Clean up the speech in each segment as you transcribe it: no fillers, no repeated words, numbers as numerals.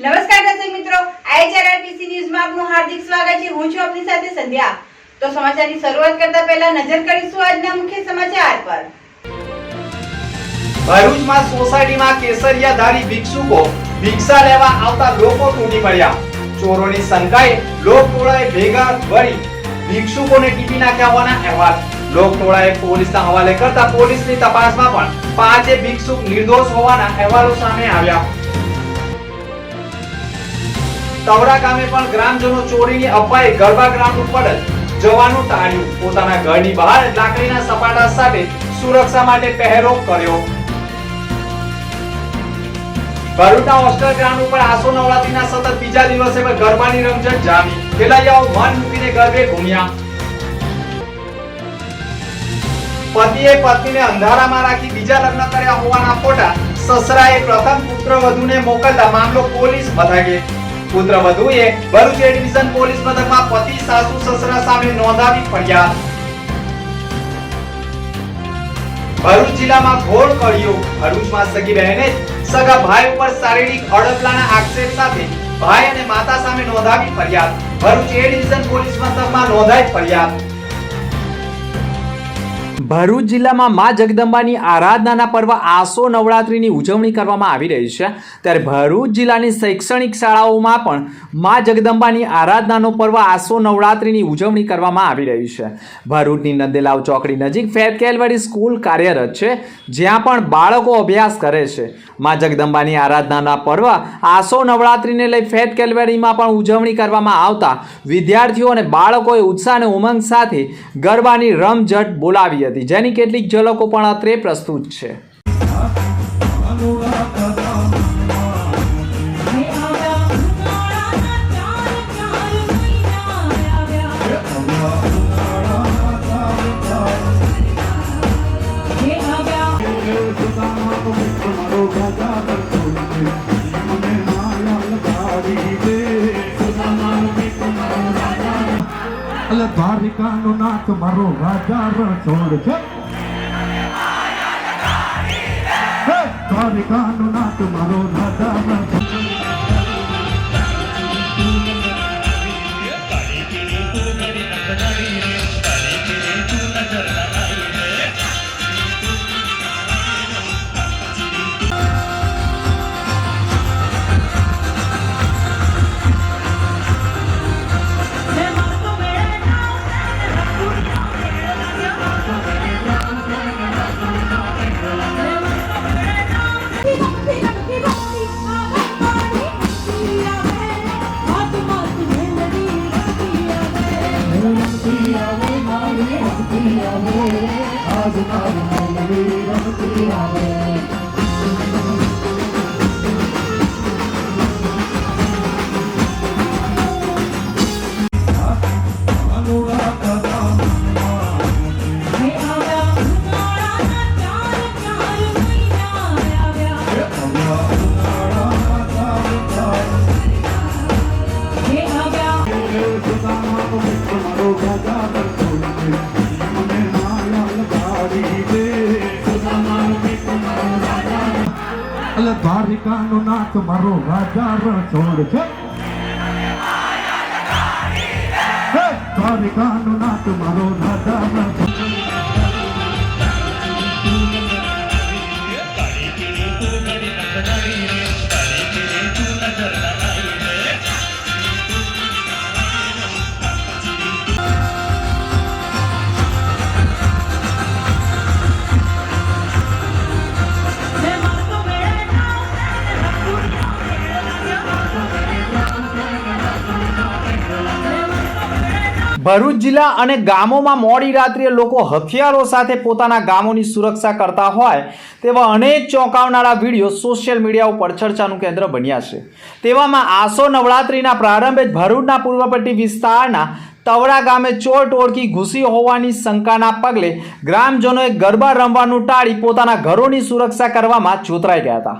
નમસ્કાર દર્શક મિત્રો, IHRPC ન્યૂઝમાં આપનું હાર્દિક સ્વાગત છે। હું છું આપની સાથે સંધ્યા। તો સમાચારની શરૂઆત કરતા પહેલા નજર કરીશું આજના મુખ્ય સમાચાર પર। ભરૂચમાં સોસાયટીમાં કેસરિયાધારી ભિક્ષુકો ભિક્ષા લેવા આવતા લોકો તૂટી પડ્યા। ચોરોની શંકાએ લોકટોળાએ ભેગા વળી ભિક્ષુકોને ટીપી નાખ્યા હોવાના અહેવાલ। લોકટોળાએ પોલીસના હવાલે કરતા પોલીસની તપાસમાં પણ 5 ભિક્ષુક નિર્દોષ હોવાના અહેવાલો સામે આવ્યા। તવરા ગામે પણ ગ્રામજનો ચોરીની અફવાએ ગરબા ગ્રાઉન્ડ ઉપર જવાનું ટાળ્યું। પોતાના ઘરની બહાર લાકડીના સપાટા સાથે સુરક્ષા માટે પહેરો કર્યો। ભરૂચના હોસ્ટેલ ગ્રાઉન્ડ ઉપર આસો નવરાત્રીના સતત બીજા દિવસે પણ ગરબાની રમઝટ જામી। ખેલૈયાઓ મન મૂકીને ગરબે ઘૂમ્યા। પતિએ પત્નીને અંધારામાં રાખી બીજા લગ્ન કર્યા હોવાના ફોટા સસરાએ પ્રથમ પુત્રવધૂને મોકલતા મામલો પોલીસ મથકે। પુત્રવધુએ ભરૂચ એ ડિવિઝન પોલીસ મથકમાં પતિ સાસુ સસરા સામે નોંધાવી ફરિયાદ। ભરૂચ જિલ્લામાં ઘોર કળિયો। ભરૂચમાં સગી બહેને સગા ભાઈ ઉપર શારીરિક અડપલાના આક્ષેપ સાથે ભાઈ અને માતા સામે નોંધાવી ફરિયાદ। ભરૂચ એ ડિવિઝન પોલીસ મથકમાં નોંધાઈ ફરિયાદ। ભરૂચ જિલ્લામાં માં જગદંબાની આરાધનાના પર્વ આસો નવરાત્રીની ઉજવણી કરવામાં આવી રહી છે। ત્યારે ભરૂચ જિલ્લાની શૈક્ષણિક શાળાઓમાં પણ માં જગદંબાની આરાધનાનો પર્વ આસો નવરાત્રીની ઉજવણી કરવામાં આવી રહી છે। ભરૂચની નંદેલાવ ચોકડી નજીક ફેથ કેલવરી સ્કૂલ કાર્યરત છે, જ્યાં પણ બાળકો અભ્યાસ કરે છે। માં જગદંબાની આરાધનાના પર્વ આસો નવરાત્રીને લઈ ફેથ કેલવરીમાં પણ ઉજવણી કરવામાં આવતા વિદ્યાર્થીઓ અને બાળકોએ ઉત્સાહ અને ઉમંગ સાથે ગરબાની રમઝટ બોલાવી હતી, જેની કેટલીક ઝલકો પણ અત્રે પ્રસ્તુત છે। દ્વારિકાનો નાથ મારો રાજા રણછોડ છે। દ્વારિકાનો નાથ મારો રાજા રણછોડ। દ્વારિકાનો નાથ મારો રાજા રણછોડ છે। દ્વારિકાનો નાથ મારો રાજા રણછોડ। ભરૂચ જિલ્લા અને ગામોમાં મોડી રાત્રિએ લોકો હથિયારો સાથે પોતાના ગામોની સુરક્ષા કરતા હોય તેવા અનેક ચોંકાવનારા વિડીયો સોશિયલ મીડિયા ઉપર ચર્ચાનું કેન્દ્ર બન્યા છે। તેવામાં આસો નવરાત્રીના પ્રારંભે જ ભરૂચના પૂર્વપટ્ટી વિસ્તારના તવડા ગામે ચોર ટોળકી ઘૂસી હોવાની શંકાના પગલે ગ્રામજનોએ ગરબા રમવાનું ટાળી પોતાના ઘરોની સુરક્ષા કરવામાં જોતરાઈ ગયા હતા,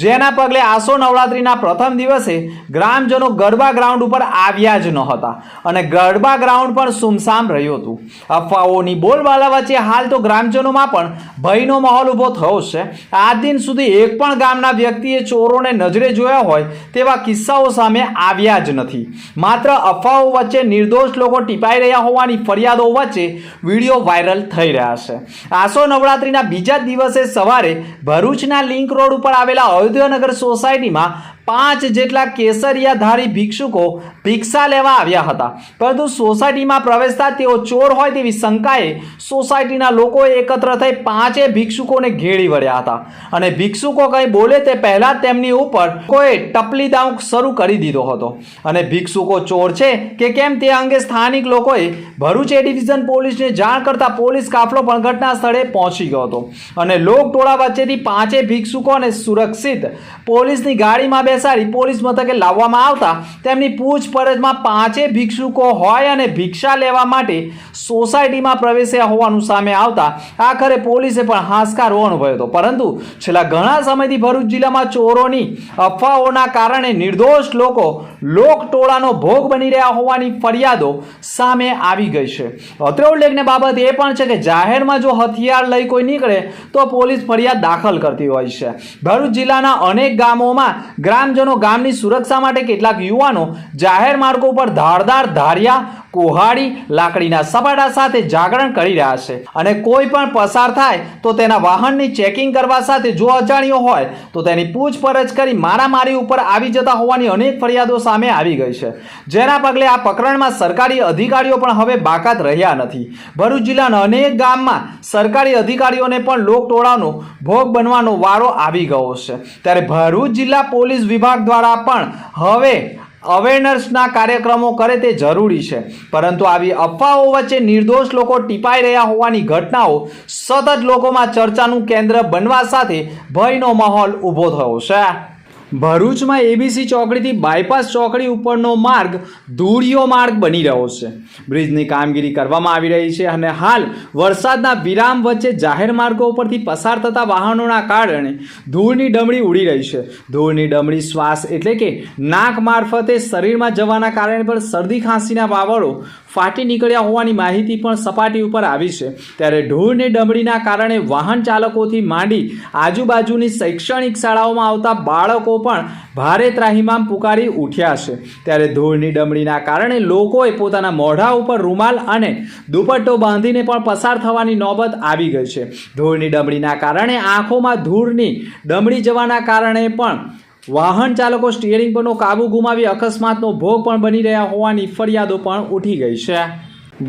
જેના પગલે આસો નવરાત્રીના પ્રથમ દિવસે ગ્રામજનો ગરબા ગ્રાઉન્ડ ઉપર આવ્યા જ ન હતા અને ગરબા ગ્રાઉન્ડ પણ સુમસામ રહ્યું હતું. અફવાઓની બોલબાલા વચ્ચે હાલ તો ગ્રામજનોમાં પણ ભયનો માહોલ ઊભો થયો છે. આજ દિન સુધી એક પણ ગામના વ્યક્તિએ ચોરોને નજરે જોયા હોય તેવા કિસ્સાઓ સામે આવ્યા જ નથી. માત્ર અફવાઓ વચ્ચે નિર્દોષ લોકો ટીપાઈ રહ્યા હોવાની ફરિયાદો વચ્ચે વિડીયો વાયરલ થઈ રહ્યા છે. આસો નવરાત્રીના બીજા દિવસે સવારે ભરૂચના લિંક રોડ ઉપર આવેલા અયોધ્યાનગર સોસાયટીમાં 5 જેટલા કેસરિયાધારી ભિક્ષુકો ભિક્ષા લેવા આવ્યા હતા, પરંતુ સોસાયટીમાં પ્રવેશતા તેઓ ચોર હોય તેવી શંકાએ સોસાયટીના લોકોએ એકત્ર થઈ 5 ભિક્ષુકોને ઘેરી વળ્યા હતા અને ભિક્ષુકો કંઈ બોલે તે પહેલા તેમની ઉપર કોઈ ટપલી દાવ શરૂ કરી દીધો હતો અને ભિક્ષુકો ચોર છે કે કેમ તે અંગે સ્થાનિક લોકોએ ભરૂચ એ ડિવિઝન પોલીસને જાણ કરતા પોલીસ કાફલો પણ ઘટના સ્થળે પહોંચી ગયો હતો અને લોકટોળા વચ્ચેથી 5 ભિક્ષુકોને સુરક્ષિત પોલીસની ગાડીમાં બેસાડી પોલીસ મથકે લાવવામાં આવતા તેમની પૂછપરછમાં 5 ભિક્ષુકો હોય અને ભિક્ષા લેવા માટે સોસાયટીમાં પ્રવેશ્યા હોવાનું સામે આવતા આખરે પોલીસે પણ હાશકારો અનુભવ્યો હતો. પરંતુ છેલ્લા ઘણા સમયથી ભરૂચ જિલ્લામાં ચોરોની અફવાઓના કારણે નિર્દોષ લોકો લોકટોળાનો ભોગ બની રહ્યા હોવાની ફરિયાદો સામે આવી ગઈ છે. અત્રે ઉલ્લેખનીય બાબત એ પણ છે કે જાહેરમાં જો હથિયાર લઈ કોઈ નીકળે તો પોલીસ ફરિયાદ દાખલ કરતી હોય છે. ભરૂચ જિલ્લાના અનેક ગામોમાં ગ્રામજનો ગામની સુરક્ષા માટે કેટલાક યુવાનો જાહેર માર્ગો પર ધારદાર ધારિયા, કુહાડી, લાકડીના સપાટા સાથે જાગરણ કરી રહ્યા છે અને કોઈ પણ પસાર થાય તો તેના વાહનની ચેકિંગ કરવા સાથે જો અજાણ્યો હોય તો તેની પૂછપરછ કરી મારામારી ઉપર આવી જતા હોવાની અનેક ફરિયાદો સામે આવી ગઈ છે, જેના પગલે આ પ્રકરણમાં સરકારી અધિકારીઓ પણ હવે બાકાત રહ્યા નથી. ભરૂચ જિલ્લાના અનેક ગામમાં સરકારી અધિકારીઓને પણ લોકટોળાનો ભોગ બનવાનો વારો આવી ગયો છે. ત્યારે ભરૂચ જિલ્લા પોલીસ વિભાગ દ્વારા પણ હવે અવેરનેસના કાર્યક્રમો કરે તે જરૂરી છે, પરંતુ આવી અફવાઓ વચ્ચે નિર્દોષ લોકો ટીપાઈ રહ્યા હોવાની ઘટનાઓ સતત લોકોમાં ચર્ચાનું કેન્દ્ર બનવા સાથે ભયનો માહોલ ઊભો થયો છે. ભરૂચમાં એબીસી ચોકડીથી બાયપાસ ચોકડી ઉપરનો માર્ગ ધૂળિયો માર્ગ બની રહ્યો છે. બ્રિજની કામગીરી કરવામાં આવી રહી છે અને હાલ વરસાદના વિરામ વચ્ચે જાહેર માર્ગો ઉપરથી પસાર થતા વાહનોના કારણે ધૂળની ડમરી ઉડી રહી છે. ધૂળની ડમરી શ્વાસ એટલે કે નાક મારફતે શરીરમાં જવાના કારણે પણ શરદી ખાંસીના વાવડો ફાટી નીકળ્યા હોવાની માહિતી પણ સપાટી ઉપર આવી છે. ત્યારે ધૂળની ડમરીના કારણે વાહન ચાલકોથી માંડી આજુબાજુની શૈક્ષણિક શાળાઓમાં આવતા બાળકો પણ ભારે ત્રાહિમામ પુકારી ઉઠ્યા છે. ત્યારે ધૂળની ડમરીના કારણે લોકોએ પોતાના મોઢા ઉપર રૂમાલ અને દુપટ્ટો બાંધીને પણ પસાર થવાની નોબત આવી ગઈ છે. ધૂળની ડમરીના કારણે આંખોમાં ધૂળની ડમરી જવાના કારણે પણ વાહન ચાલકો સ્ટીયરિંગ પરનો કાબુ ગુમાવી અકસ્માતનો ભોગ પણ બની રહ્યા હોવાની ફરિયાદો પણ ઉઠી ગઈ છે.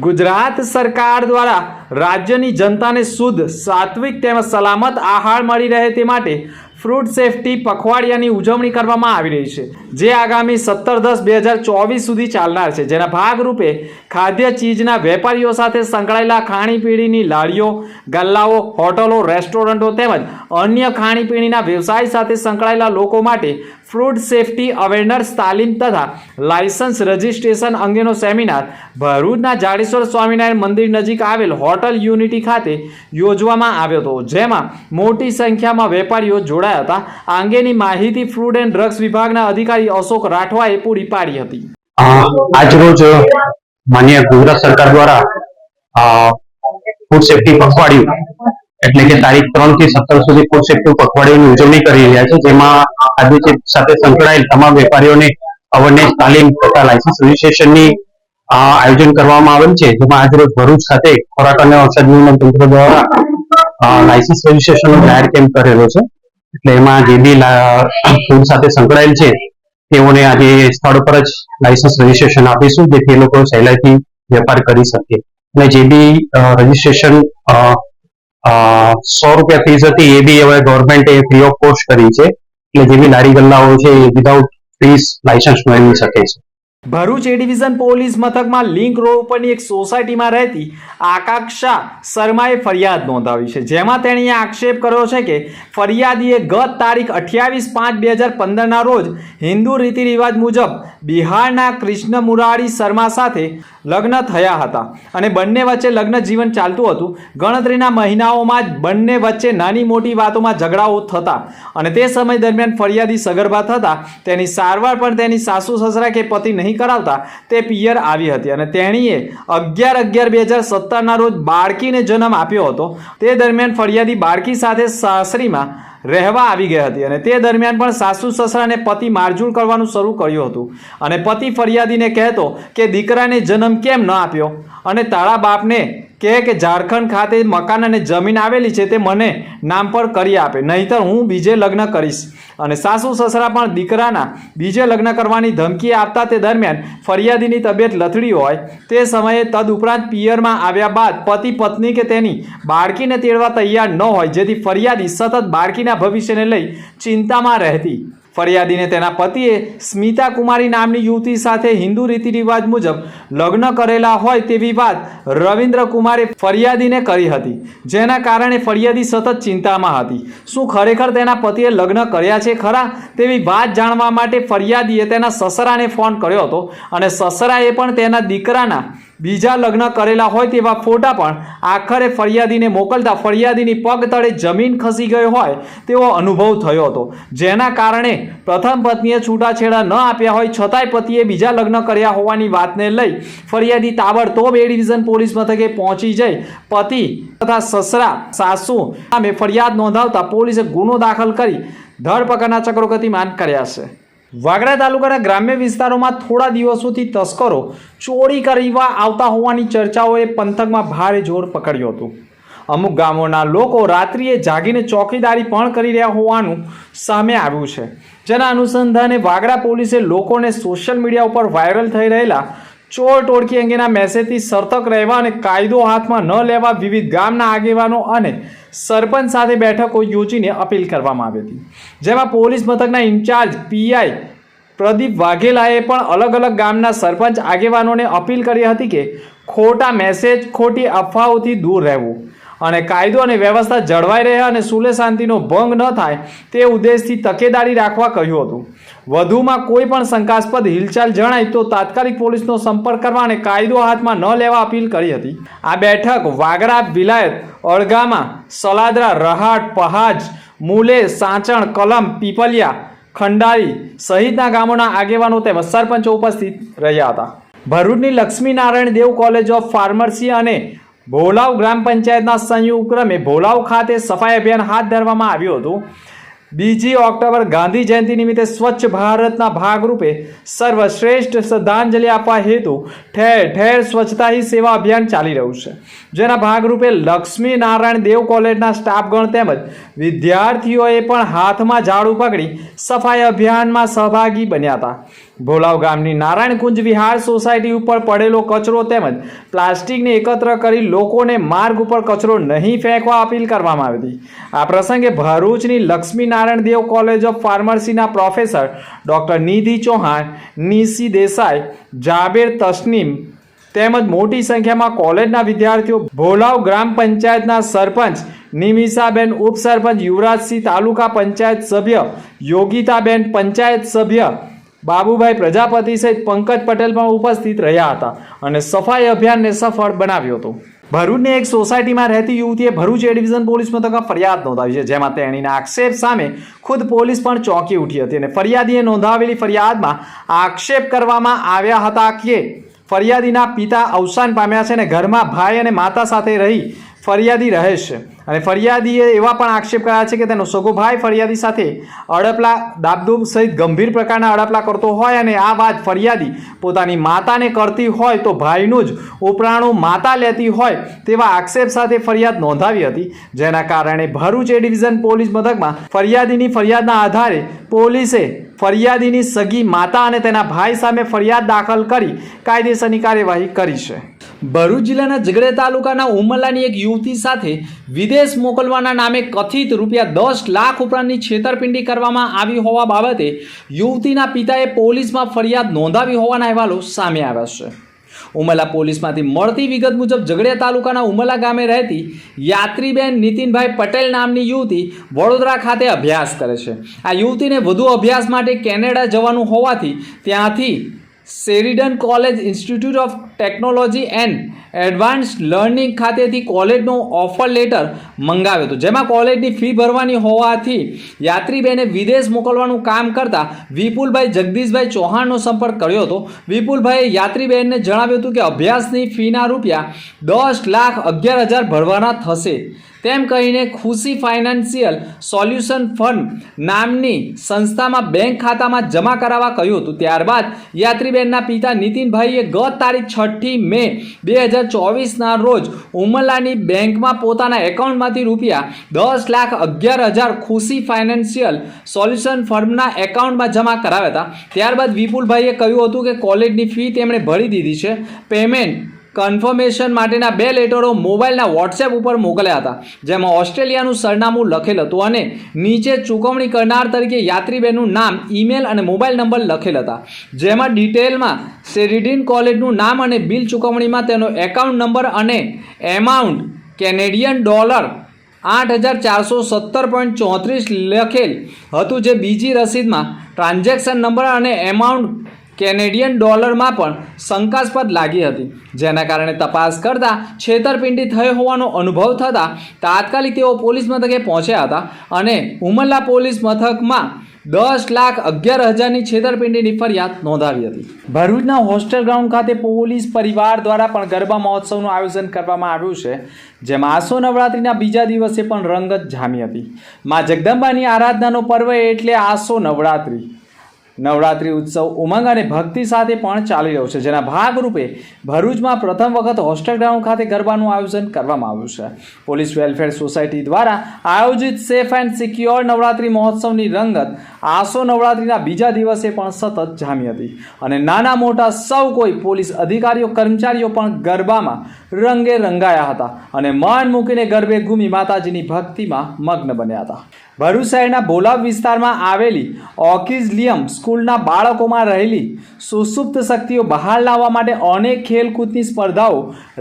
ગુજરાત સરકાર દ્વારા રાજ્યની જનતાને શુદ્ધ, સાત્વિક તેમજ સલામત આહાર મળી રહે તે માટે ફ્રૂટ સેફ્ટી પખવાડિયાની ઉજવણી કરવામાં આવી રહી છે, જે આગામી 17/10/2024 સુધી ચાલનાર છે. જેના ભાગરૂપે ખાદ્ય ચીજના વેપારીઓ સાથે સંકળાયેલા ખાણીપીણીની લારીઓ, ગલ્લાઓ, હોટલો, રેસ્ટોરન્ટો તેમજ અન્ય ખાણીપીણીના વ્યવસાય સાથે સંકળાયેલા લોકો માટે ફ્રૂટ સેફ્ટી અવેરનેસ તાલીમ તથા લાયસન્સ રજિસ્ટ્રેશન અંગેનો સેમિનાર ભરૂચના જાડેશ્વર સ્વામિનારાયણ મંદિર નજીક આવેલ હોટલ યુનિટી ખાતે યોજવામાં આવ્યો હતો, જેમાં મોટી સંખ્યામાં વેપારીઓ જોડાયા હતા. આ અંગેની માહિતી ફૂડ એન્ડ ડ્રગ્સ વિભાગના અધિકારી અશોક રાઠવાએ પૂરી પાડી હતી. આજરોજ માન્ય ગુજરાત સરકાર દ્વારા ફૂડ સેફ્ટી પખવાડિયું એટલે કે તારીખ 3 થી 17 સુધી ફૂડ સેફ્ટી પખવાડિયાની ઉજવણી કરી રહ્યા છે, જેમાં ખાદ્ય સાથે સંકળાયેલ તમામ વેપારીઓને અવેરનેસ તાલીમ તથા લાયસન્સ રજીસ્ટ્રેશનની આયોજન કરવામાં આવેલ છે. જેમાં આજરોજ ભરૂચ ખાતે ખોરાક અને ઔષધ નિયમન તંત્ર દ્વારા લાયસન્સ રજીસ્ટ્રેશનનો જાહેર કેમ્પ કરેલો છે. એટલે એમાં જે બી ફૂડ સાથે સંકળાયેલ છે તેઓને આજે સ્થળ પર જ લાયસન્સ રજીસ્ટ્રેશન આપીશું, જેથી એ લોકો સહેલાઈથી વેપાર કરી શકે. અને જે બી રજીસ્ટ્રેશન 100 રૂપિયા ફીસ હતી એ બી હવે ગવર્મેન્ટે ફ્રી ઓફ કોસ્ટ કરી છે. એટલે જે બી લારી ગલ્લાઓ છે એ વિધાઉટ ફીસ લાયસન્સ મેળવી શકે છે. ભરૂચ એ ડિવિઝન પોલીસ મથકમાં લિંક રોડ ઉપરની એક સોસાયટીમાં રહેતી આકાંક્ષા શર્માએ ફરિયાદ નોંધાવી છે, જેમાં તેણીએ આક્ષેપ કર્યો છે કે ફરિયાદીએ ગત તારીખ 28/5/2015ના રોજ હિન્દુ રીતિ રિવાજ મુજબ બિહારના કૃષ્ણ મુરારી શર્મા સાથે લગ્ન થયા હતા અને બંને વચ્ચે લગ્ન જીવન ચાલતું હતું. ગણતરીના મહિનાઓમાં જ બંને વચ્ચે નાની મોટી વાતોમાં ઝઘડાઓ થતા અને તે સમય દરમિયાન ફરિયાદી સગર્ભા થતા તેની સારવાર પણ તેની સાસુ સસરા કે પતિ નહીં કરાવતા તે પિયર આવી હતી અને તેણીએ 11/11/2017ના રોજ બાળકીને જન્મ આપ્યો હતો. તે દરમિયાન ફરિયાદી બાળકી સાથે સાસરીમાં રહેવા આવી ગઈ હતી અને તે દરમિયાન પણ સાસુ સસરાને પતિ મારઝૂડ કરવાનું શરૂ કર્યું હતું અને પતિ ફરિયાદીને કહેતો કે દીકરાને જન્મ કેમ ન આપ્યો અને તારા બાપને કહે કે ઝારખંડ ખાતે મકાન અને જમીન આવેલી છે તે મને નામ પર કરી આપે, નહીંતર હું બીજે લગ્ન કરીશ. અને સાસુ સસરા પણ દીકરાના બીજે લગ્ન કરવાની ધમકી આપતા તે દરમિયાન ફરિયાદીની તબિયત લથડી હોય તે સમયે તદુપરાંત પિયરમાં આવ્યા બાદ પતિ પત્ની કે તેની બાળકીને તેડવા તૈયાર ન હોય, જેથી ફરિયાદી સતત બાળકીના ભવિષ્યને લઈ ચિંતામાં રહેતી. ફરિયાદીને તેના પતિએ સ્મિતા કુમારી નામની યુવતી સાથે હિન્દુ રીતિ રિવાજ મુજબ લગ્ન કરેલા હોય તેવી વાત રવિન્દ્ર કુમારે ફરિયાદીને કરી હતી, જેના કારણે ફરિયાદી સતત ચિંતામાં હતી. શું ખરેખર તેના પતિએ લગ્ન કર્યા છે ખરા તેવી વાત જાણવા માટે ફરિયાદીએ તેના સસરાને ફોન કર્યો હતો અને સસરાએ પણ તેના દીકરાના બીજા લગ્ન કરેલા હોય તેવા ફોટા પણ આખરે ફરિયાદીને મોકલતા ફરિયાદીની પગ તળે જમીન ખસી ગઈ હોય તેવો અનુભવ થયો હતો, જેના કારણે પ્રથમ પત્નીએ છૂટાછેડા ન આપ્યા હોય છતાંય પતિએ બીજા લગ્ન કર્યા હોવાની વાતને લઈ ફરિયાદી તાબડતોબ એ ડિવિઝન પોલીસ મથકે પહોંચી જઈ પતિ તથા સસરા સાસુ સામે ફરિયાદ નોંધાવતા પોલીસે ગુનો દાખલ કરી ધરપકડના ચક્રો ગતિમાન કર્યા છે. વાગરા તાલુકાના ગ્રામ્ય વિસ્તારોમાં થોડા દિવસોથી તસ્કરો ચોરી કરવા આવતા હોવાની ચર્ચાઓએ પંથકમાં ભારે જોર પકડ્યું હતું. અમુક ગામોના લોકો રાત્રિએ જાગીને ચોકીદારી પણ કરી રહ્યા હોવાનું સામે આવ્યું છે, જેના અનુસંધાને વાગરા પોલીસે લોકોને સોશિયલ મીડિયા ઉપર વાયરલ થઈ રહેલા ચોર ટોળકી અંગેના મેસેજથી સતર્ક રહેવા અને કાયદો હાથમાં ન લેવા વિવિધ ગામના આગેવાનો અને સરપંચ સાથે બેઠકો યોજીને અપીલ કરવામાં આવી હતી, જેમાં પોલીસ મથકના ઇન્ચાર્જ પીઆઈ પ્રદીપ વાઘેલાએ પણ અલગ અલગ ગામના સરપંચ આગેવાનોને અપીલ કરી હતી કે ખોટા મેસેજ ખોટી અફવાઓથી દૂર રહેવું અને કાયદો અને વ્યવસ્થા જળવાઈ રહે અને સુલે શાંતિનો ભંગ ન થાય તે ઉદ્દેશથી તકેદારી રાખવા કહ્યું હતું. વધુમાં કોઈ પણ શંકાસ્પદ હિલચાલ જણાય તો તાત્કાલિક પોલીસનો સંપર્ક કરવા અને કાયદો હાથમાં ન લેવા અપીલ કરી હતી. આ બેઠક વાગરા વિલાયત અળગામા સલાદરા રહાટ પહાજ મુલે સાંચણ કલમ પીપલિયા ખંડારી સહિતના ગામોના આગેવાનો તેમજ સરપંચો ઉપસ્થિત રહ્યા હતા. ભરૂચની લક્ષ્મીનારાયણ દેવ કોલેજ ઓફ ફાર્મસી અને ભોલાવ ગ્રામ પંચાયતના સંયુક્ત ક્રમે ભોલાવ ખાતે સફાઈ અભિયાન હાથ ધરવામાં આવ્યું હતું. 2 ઓક્ટોબર ગાંધી જયંતિ નિમિત્તે સ્વચ્છ ભારતના ભાગરૂપે સર્વશ્રેષ્ઠ શ્રદ્ધાંજલિ આપવા હેતુ ઠેર ઠેર સ્વચ્છતા હી સેવા અભિયાન ચાલી રહ્યું છે, જેના ભાગરૂપે લક્ષ્મી નારાયણ દેવ કોલેજના સ્ટાફગણ તેમજ વિદ્યાર્થીઓએ પણ હાથમાં ઝાડુ પકડી સફાઈ અભિયાનમાં સહભાગી બન્યા હતા. ભોલાવ ગામની નારાયણ કુંજ વિહાર સોસાયટી ઉપર પડેલો કચરો તેમજ પ્લાસ્ટિકને એકત્ર કરી લોકોને માર્ગ ઉપર કચરો નહીં ફેંકવા અપીલ કરવામાં આવી હતી. આ પ્રસંગે ભરૂચની Lakshmi Narayan Dev college of ફાર્મસીના professor doctor નિધિ ચૌહાણ, નિશી દેસાઈ, જાબેર તસ્નીમ તેમજ મોટી સંખ્યામાં કોલેજના વિદ્યાર્થીઓ, ભોલાવ ગ્રામ પંચાયતના સરપંચ નિમિષાબેન, ઉપસરપંચ યુવરાજસિંહ, તાલુકા પંચાયત સભ્ય યોગિતાબેન, પંચાયત સભ્ય બાબુભાઈ પ્રજાપતિ સહિત પંકજ પટેલ પણ ઉપસ્થિત રહ્યા હતા અને સફાઈ અભિયાનને સફળ બનાવ્યું હતું. ભરૂચની એક સોસાયટીમાં રહેતી યુવતીએ ભરૂચ એ ડિવિઝન પોલીસ મથકમાં ફરિયાદ નોંધાવી છે, જેમાં તેણીના આક્ષેપ સામે ખુદ પોલીસ પણ ચોંકી ઉઠી હતી અને ફરિયાદીએ નોંધાવેલી ફરિયાદમાં આક્ષેપ કરવામાં આવ્યા હતા કે ફરિયાદીના પિતા અવસાન પામ્યા છે અને ઘરમાં ભાઈ અને માતા સાથે રહી ફરિયાદી રહે છે અને ફરિયાદીએ એવા પણ આક્ષેપ કર્યા છે કે તેનો સગો ભાઈ ફરિયાદી સાથે અડપલા, દાબદૂબ સહિત ગંભીર પ્રકારના અડપલા કરતો હોય અને આ વાત ફરિયાદી પોતાની માતાને કરતી હોય તો ભાઈનું જ ઉપરાણું માતા લેતી હોય તેવા આક્ષેપ સાથે ફરિયાદ નોંધાવી હતી, જેના કારણે ભરૂચ એ ડિવિઝન પોલીસ મથકમાં ફરિયાદીની ફરિયાદના આધારે પોલીસે ફરિયાદીની સગી માતા અને તેના ભાઈ સામે ફરિયાદ દાખલ કરી કાયદેસરની કાર્યવાહી કરી છે. ભરૂચ જિલ્લાના ઝઘડિયા તાલુકાના ઉમરલાની એક યુવતી સાથે વિદેશ મોકલવાના નામે કથિત ₹10 લાખ ઉપરાંતની છેતરપિંડી કરવામાં આવી હોવા બાબતે યુવતીના પિતાએ પોલીસમાં ફરિયાદ નોંધાવી હોવાના અહેવાલો સામે આવ્યા છે. ઉમરલા પોલીસમાંથી મળતી વિગત મુજબ ઝઘડિયા તાલુકાના ઉમરલા ગામે રહેતી યાત્રીબેન નીતિનભાઈ પટેલ નામની યુવતી વડોદરા ખાતે અભ્યાસ કરે છે. આ યુવતીને વધુ અભ્યાસ માટે કેનેડા જવાનું હોવાથી ત્યાંથી Sheridan college institute of technology and advanced learning ખાતેથી કોલેજનો ઓફર લેટર મંગાવ્યો હતો, જેમાં કોલેજની ફી ભરવાની હોવાથી યાત્રીબેને વિદેશ મોકલવાનું કામ કરતા વિપુલભાઈ જગદીશભાઈ ચૌહાણનો સંપર્ક કર્યો હતો. વિપુલભાઈએ યાત્રીબેનને જણાવ્યું હતું કે અભ્યાસની ફીના ₹10,11,000 ભરવાના થશે. તેમ કહીને ખુશી ફાઇનાન્શિયલ સોલ્યુશન ફંડ નામની સંસ્થામાં બેંક ખાતામાં જમા કરાવવા કહ્યું હતું. ત્યારબાદ યાત્રીબેનના પિતા નીતિનભાઈએ ગત તારીખ 6 મે 2024ના રોજ ઉમરલાની બેંકમાં પોતાના એકાઉન્ટમાંથી ₹10,11,000 ખુશી ફાઇનાન્શિયલ સોલ્યુશન ફર્મના એકાઉન્ટમાં જમા કરાવ્યા હતા. ત્યારબાદ વિપુલભાઈએ કહ્યું હતું કે કોલેજની ફી તેમણે ભરી દીધી છે. પેમેન્ટ કન્ફર્મેશન માટેના 2 લેટરો મોબાઈલના વોટ્સએપ ઉપર મોકલ્યા હતા, જેમાં ઓસ્ટ્રેલિયાનું સરનામું લખેલ હતું અને નીચે ચૂકવણી કરનાર તરીકે યાત્રીબેનનું નામ, ઈમેલ અને મોબાઈલ નંબર લખેલ હતા, જેમાં ડિટેલમાં શેરિડન કોલેજનું નામ અને બિલ ચૂકવણીમાં તેનો એકાઉન્ટ નંબર અને એમાઉન્ટ કેનેડિયન ડોલર $8,417.34 લખેલ હતું, જે બીજી રસીદમાં ટ્રાન્ઝેક્શન નંબર અને એમાઉન્ટ કેનેડિયન ડોલરમાં પણ શંકાસ્પદ લાગી હતી, જેના કારણે તપાસ કરતા છેતરપિંડી થઈ હોવાનો અનુભવ થતાં તાત્કાલિક તેઓ પોલીસ મથકે પહોંચ્યા હતા અને ઉમરલા પોલીસ મથકમાં ₹10,11,000ની છેતરપિંડીની ફરિયાદ નોંધાવી હતી. ભરૂચના હોસ્ટેલ ગ્રાઉન્ડ ખાતે પોલીસ પરિવાર દ્વારા પણ ગરબા મહોત્સવનું આયોજન કરવામાં આવ્યું છે, જેમાં આસો નવરાત્રિના બીજા દિવસે પણ રંગત જામી હતી. મા જગદંબાની આરાધનાનો પર્વ એટલે આસો નવરાત્રિ. નવરાત્રિ ઉત્સવ ઉમંગ અને ભક્તિ સાથે પણ ચાલી રહ્યો છે, જેના ભાગરૂપે ભરૂચમાં પ્રથમ વખત હોસ્ટેલ ગ્રાઉન્ડ ખાતે ગરબાનું આયોજન કરવામાં આવ્યું છે. પોલીસ વેલફેર સોસાયટી દ્વારા આયોજિત સેફ એન્ડ સિક્યોર નવરાત્રિ મહોત્સવની રંગત આસો નવરાત્રિના બીજા દિવસે પણ સતત જામી હતી અને નાના મોટા સૌ કોઈ પોલીસ અધિકારીઓ કર્મચારીઓ પણ ગરબામાં રંગે રંગાયા હતા અને મન મૂકીને ગરબે ઘૂમી માતાજીની ભક્તિમાં મગ્ન બન્યા હતા. ભરૂચ શહેરના બોલાવ વિસ્તારમાં આવેલી ઓકિઝલિયમ સ્કૂલના બાળકોમાં રહેલી સુસુપ્ત શક્તિઓ બહાર લાવવા માટે અનેક ખેલકૂદની સ્પર્ધાઓ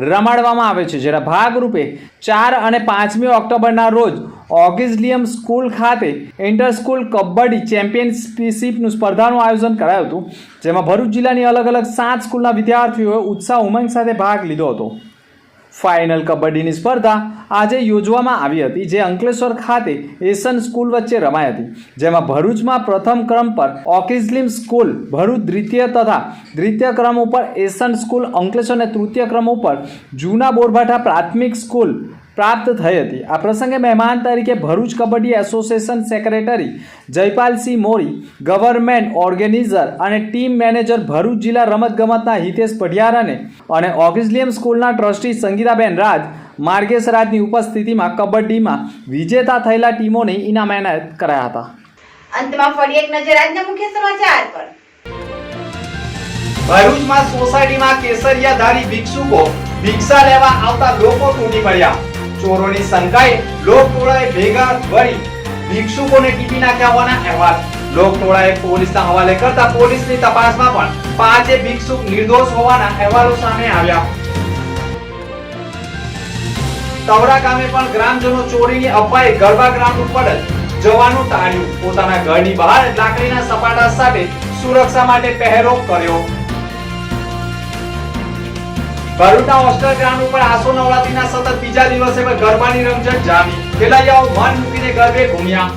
રમાડવામાં આવે છે, જેના ભાગરૂપે 4 અને 5મી ઓક્ટોબરના રોજ ઓકિઝલિયમ સ્કૂલ ખાતે ઇન્ટર સ્કૂલ કબડ્ડી ચેમ્પિયનશિપનું સ્પર્ધાનું આયોજન કરાયું હતું, જેમાં ભરૂચ જિલ્લાની અલગ અલગ 7 સ્કૂલના વિદ્યાર્થીઓએ ઉત્સાહ ઉમંગ સાથે ભાગ લીધો હતો. ફાઇનલ કબડ્ડીની સ્પર્ધા આજે યોજવામાં આવી હતી, જે અંકલેશ્વર ખાતે એશિયન સ્કૂલ વચ્ચે રમાઈ હતી, જેમાં ભરૂચમાં પ્રથમ ક્રમ પર ઓકિઝલિયમ સ્કૂલ ભરૂચ, દ્વિતીય ક્રમ ઉપર એશિયન સ્કૂલ અંકલેશ્વર અને તૃતીય ક્રમ ઉપર જૂના બોરભાઠા પ્રાથમિક સ્કૂલ પ્રાપ્ત થઈ હતી. આ પ્રસંગે મહેમાન તરીકે ભરૂચ કબડ્ડી એસોસિએશન સેક્રેટરી જયપાલસિંહ મોરી, ગવર્નમેન્ટ ઓર્ગેનાઇઝર અને ટીમ મેનેજર ભરૂચ જિલ્લા રમતગમતના હિતેશ પઢિયાર અને ઓકિઝલિયમ સ્કૂલના ટ્રસ્ટી સંગીતાબેન રાજ માર્ગેશ રાજની ઉપસ્થિતિમાં કબડ્ડીમાં વિજેતા થયેલા ટીમોને ઇનામ એનાયત કરાયા હતા. અંતમાં ફરી એક નજર આજના મુખ્ય સમાચાર પર. ભરૂચમાં સોસાયટીમાં કેસરિયાધારી ભિક્ષુકો ભિક્ષા લેવા આવતા લોકો તૂટી પડ્યા. ચોરોની શંકાએ લોકટોળાએ ભેગા વળી ભિક્ષુકોને ટીપી નાખ્યા હોવાના અહેવાલ. લોકટોળાએ પોલીસના હવાલે કરતા પોલીસની તપાસમાં પણ 5 ભિક્ષુક નિર્દોષ હોવાના અહેવાલો સામે આવ્યા. તવરા ગામે પણ ગ્રામજનો ચોરીની અફવાએ ગરબા ગ્રાઉન્ડ ઉપર જવાનું ટાળ્યું. પોતાના ઘરની બહાર લાકડીના સપાટા સાથે સુરક્ષા માટે પહેરો કર્યો. ભરૂચના હોસ્ટેલ ગ્રાઉન્ડ ઉપર આસો નવરાત્રિના સતત બીજા દિવસે પણ ગરબાની રમઝટ જામી. ખેલૈયાઓ મન મૂકીને ગરબે ઘૂમ્યા.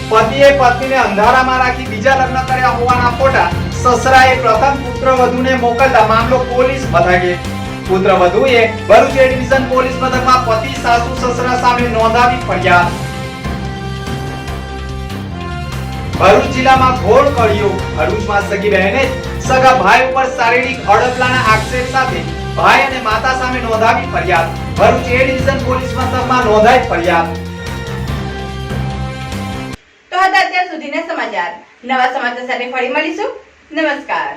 પતિએ પત્નીને અંધારામાં રાખી બીજા લગ્ન કર્યા હોવાના ફોટા સસરાએ પ્રથમ પુત્રવધૂને મોકલતા મામલો પોલીસ મથકે. પુત્રવધૂએ ભરૂચ એ ડિવિઝન પોલીસ મથકમાં પતિ સાસુ સસરા સામે નોંધાવી ફરિયાદ. ભરૂચ જિલ્લામાં ઘોર કળિયુગ. ભરૂચમાં સગી બહેને સગા ભાઈ ઉપર શારીરિક અડપલાના આક્ષેપ સાથે ભાઈ અને માતા સામે નોંધાવી ફરિયાદ. ભરૂચ એ ડિવિઝન પોલીસ મથકમાં નોંધાઈ ફરિયાદ. તો હતા અત્યાર સુધીના સમાચાર. નવા સમાચાર સાથે ફરી મળીશું. નમસ્કાર.